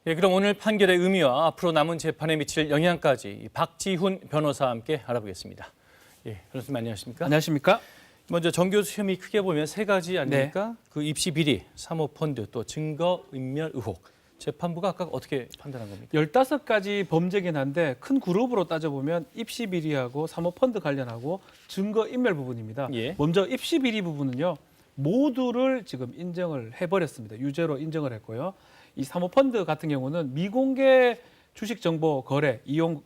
예, 그럼 오늘 판결의 의미와 앞으로 남은 재판에 미칠 영향까지 박지훈 변호사와 함께 알아보겠습니다. 예, 변호사님 안녕하십니까? 안녕하십니까? 먼저 정 교수 혐의 크게 보면 세 가지 아닙니까? 그 입시 비리, 사모펀드, 또 증거 인멸 의혹. 재판부가 아까 어떻게 판단한 겁니까? 15가지 범죄긴 한데 큰 그룹으로 따져보면 입시 비리하고 사모펀드 관련하고 증거 인멸 부분입니다. 예. 먼저 입시 비리 부분은요. 모두를 지금 인정을 해버렸습니다. 유죄로 인정을 했고요. 이 사모펀드 같은 경우는 미공개 주식 정보 거래, 이용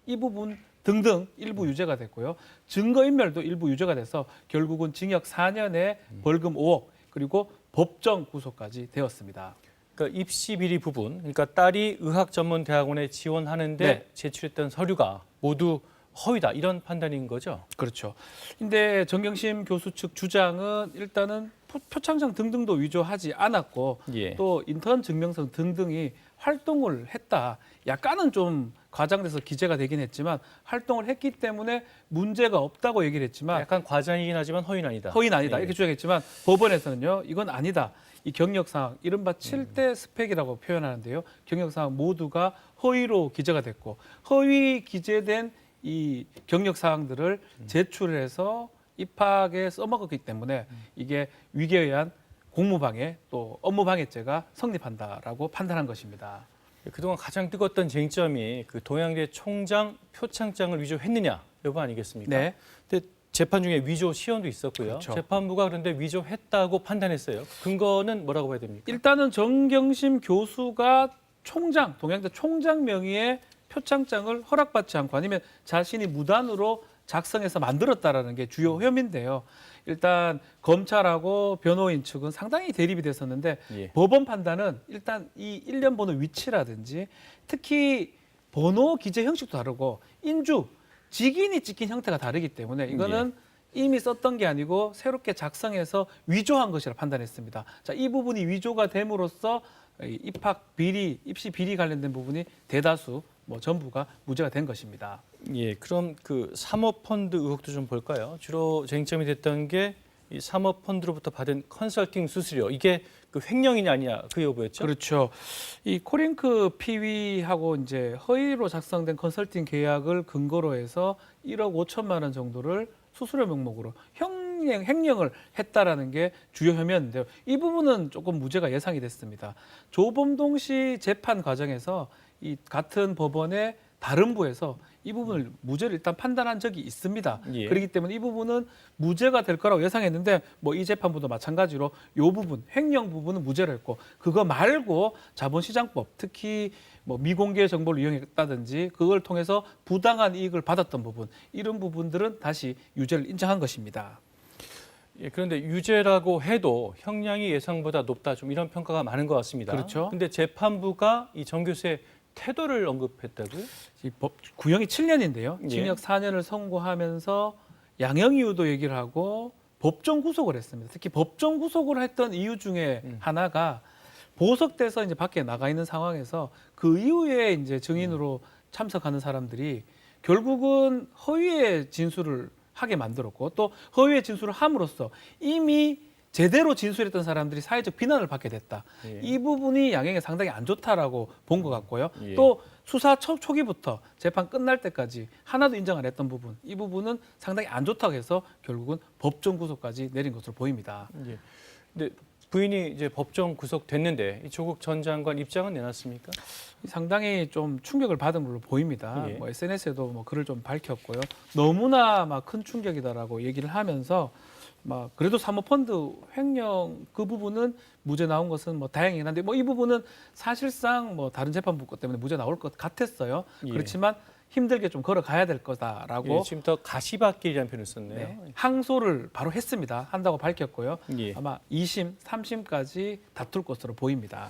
이 부분 등등 일부 유죄가 됐고요. 증거 인멸도 일부 유죄가 돼서 결국은 징역 4년에 벌금 5억 그리고 법정 구속까지 되었습니다. 그러니까 입시 비리 부분, 그러니까 딸이 의학전문대학원에 지원하는데 네. 제출했던 서류가 모두 허위다 이런 판단인 거죠? 그렇죠. 근데 정경심 교수 측 주장은 일단은 표창장 등등도 위조하지 않았고 예. 또 인턴 증명서 등등이 활동을 했다. 약간은 좀 과장돼서 기재가 되긴 했지만 활동을 했기 때문에 문제가 없다고 얘기를 했지만 약간 과장이긴 하지만 허위는 아니다. 허위는 아니다. 예. 이렇게 주장했지만 법원에서는요. 이건 아니다. 이 경력사항, 이른바 7대 스펙이라고 표현하는데요. 경력사항 모두가 허위로 기재가 됐고 허위 기재된 이 경력사항들을 제출해서 입학에 써먹었기 때문에 이게 위계에 의한 공무방해 또 업무방해죄가 성립한다라고 판단한 것입니다. 그동안 가장 뜨거웠던 쟁점이 그 동양대 총장 표창장을 위조했느냐 여부 아니겠습니까? 네. 근데 재판 중에 위조 시연도 있었고요. 그렇죠. 재판부가 그런데 위조했다고 판단했어요. 근거는 뭐라고 봐야 됩니까? 일단은 정경심 교수가 총장, 동양대 총장 명의의 표창장을 허락받지 않고 아니면 자신이 무단으로 작성해서 만들었다라는 게 주요 혐의인데요. 일단 검찰하고 변호인 측은 상당히 대립이 됐었는데 예. 법원 판단은 일단 이 일련 번호 위치라든지 특히 번호 기재 형식도 다르고 인주, 직인이 찍힌 형태가 다르기 때문에 이거는 이미 썼던 게 아니고 새롭게 작성해서 위조한 것이라 판단했습니다. 자, 이 부분이 위조가 됨으로써 입학 비리, 입시 비리 관련된 부분이 대다수 전부가 무죄가 된 것입니다. 예, 그럼 그 사모펀드 의혹도 좀 볼까요? 주로 쟁점이 됐던 게 이 사모펀드로부터 받은 컨설팅 수수료 이게 그 횡령이냐 아니냐 그 여부였죠? 그렇죠. 이 코링크 피위하고 이제 허위로 작성된 컨설팅 계약을 근거로 해서 1억 5천만 원 정도를 수수료 명목으로 횡령을 했다라는 게 주요 혐의였는데요. 이 부분은 조금 무죄가 예상이 됐습니다. 조범동 씨 재판 과정에서 이 같은 법원의 다른 부에서 이 부분을 무죄를 일단 판단한 적이 있습니다. 예. 그렇기 때문에 이 부분은 무죄가 될 거라고 예상했는데 이 재판부도 마찬가지로 이 부분 횡령 부분은 무죄로 했고 그거 말고 자본시장법 특히 미공개 정보를 이용했다든지 그걸 통해서 부당한 이익을 받았던 부분 이런 부분들은 다시 유죄를 인정한 것입니다. 예, 그런데 유죄라고 해도 형량이 예상보다 높다 좀 이런 평가가 많은 것 같습니다. 그렇죠. 근데 재판부가 이 정 교수의 태도를 언급했다고요? 이 구형이 7년인데요. 예. 징역 4년을 선고하면서 양형 이유도 얘기를 하고 법정 구속을 했습니다. 특히 법정 구속을 했던 이유 중에 하나가 보석돼서 이제 밖에 나가 있는 상황에서 그 이후에 이제 증인으로 참석하는 사람들이 결국은 허위의 진술을 하게 만들었고 또 허위의 진술을 함으로써 이미 제대로 진술했던 사람들이 사회적 비난을 받게 됐다. 예. 이 부분이 양형에 상당히 안 좋다라고 본 것 같고요. 예. 또 수사 초기부터 재판 끝날 때까지 하나도 인정 안 했던 부분, 이 부분은 상당히 안 좋다고 해서 결국은 법정 구속까지 내린 것으로 보입니다. 예. 근데 부인이 이제 법정 구속됐는데 이 조국 전 장관 입장은 내놨습니까? 상당히 좀 충격을 받은 걸로 보입니다. 예. SNS에도 글을 좀 밝혔고요. 너무나 큰 충격이다라고 얘기를 하면서 그래도 사모펀드 횡령 그 부분은 무죄 나온 것은 다행이긴 한데 이 부분은 사실상 다른 재판부 것 때문에 무죄 나올 것 같았어요. 예. 그렇지만 힘들게 좀 걸어가야 될 거다라고 예, 지금 더 가시밭길이라는 표현을 썼네요. 네, 항소를 바로 했습니다. 한다고 밝혔고요. 예. 아마 2심, 3심까지 다툴 것으로 보입니다.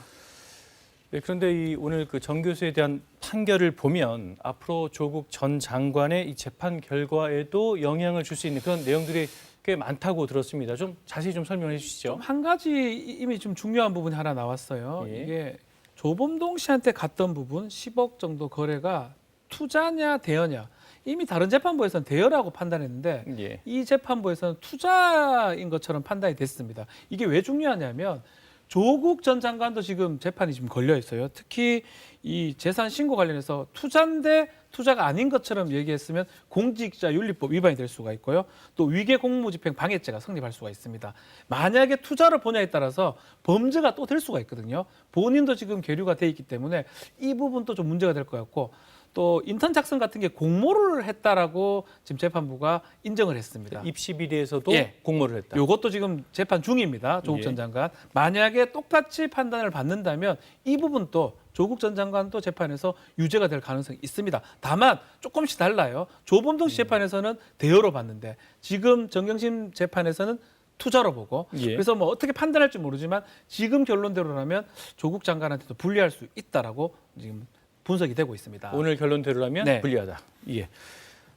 네, 그런데 이 오늘 그 정 교수에 대한 판결을 보면 앞으로 조국 전 장관의 이 재판 결과에도 영향을 줄 수 있는 그런 내용들이 꽤 많다고 들었습니다. 좀 자세히 좀 설명해 주시죠. 한 가지 이미 좀 중요한 부분이 하나 나왔어요. 예. 이게 조범동 씨한테 갔던 부분 10억 정도 거래가 투자냐 대여냐. 이미 다른 재판부에서는 대여라고 판단했는데 예. 이 재판부에서는 투자인 것처럼 판단이 됐습니다. 이게 왜 중요하냐면 조국 전 장관도 지금 재판이 지금 걸려 있어요. 특히 이 재산 신고 관련해서 투자인데 투자가 아닌 것처럼 얘기했으면 공직자윤리법 위반이 될 수가 있고요. 또 위계 공무집행 방해죄가 성립할 수가 있습니다. 만약에 투자를 보냐에 따라서 범죄가 또 될 수가 있거든요. 본인도 지금 계류가 돼 있기 때문에 이 부분도 좀 문제가 될 것 같고 또 인턴 작성 같은 게 공모를 했다라고 지금 재판부가 인정을 했습니다. 입시 비리에서도 예. 공모를 했다. 이것도 지금 재판 중입니다. 조국 예. 전 장관. 만약에 똑같이 판단을 받는다면 이 부분도 조국 전 장관도 재판에서 유죄가 될 가능성이 있습니다. 다만 조금씩 달라요. 조범동 씨 재판에서는 대여로 봤는데 지금 정경심 재판에서는 투자로 보고 예. 그래서 뭐 어떻게 판단할지 모르지만 지금 결론대로라면 조국 장관한테도 불리할 수 있다라고 지금 분석이 되고 있습니다. 오늘 결론대로라면 네. 불리하다. 예.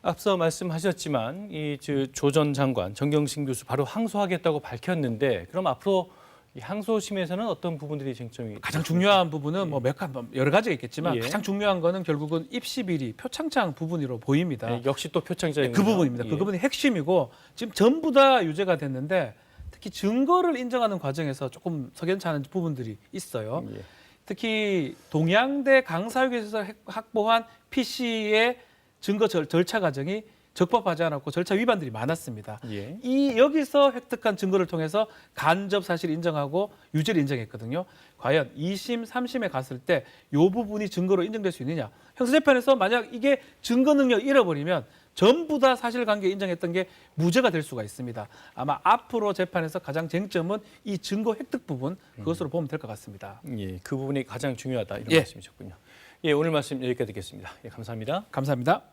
앞서 말씀하셨지만 이 조 전 장관, 정경심 교수 바로 항소하겠다고 밝혔는데 그럼 앞으로 이 항소심에서는 어떤 부분들이 쟁점이 가장 중요한 부분은 뭐 여러 가지가 있겠지만 예. 가장 중요한 거는 결국은 입시 비리 표창장 부분으로 보입니다. 예, 역시 또 표창장이 그 부분입니다. 그 부분이 핵심이고 지금 전부 다 유죄가 됐는데 특히 증거를 인정하는 과정에서 조금 석연치 않은 부분들이 있어요. 예. 특히 동양대 강사육에서 확보한 PC의 증거 절차 과정이 적법하지 않았고 절차 위반들이 많았습니다. 예. 이 여기서 획득한 증거를 통해서 간접 사실 인정하고 유죄를 인정했거든요. 과연 2심, 3심에 갔을 때 이 부분이 증거로 인정될 수 있느냐? 형사재판에서 만약 이게 증거 능력 잃어버리면 전부 다 사실관계 인정했던 게 무죄가 될 수가 있습니다. 아마 앞으로 재판에서 가장 쟁점은 이 증거 획득 부분 그것으로 보면 될 것 같습니다. 예, 그 부분이 가장 중요하다 이런 예. 말씀이셨군요. 예, 오늘 말씀 여기까지 듣겠습니다. 예, 감사합니다. 감사합니다.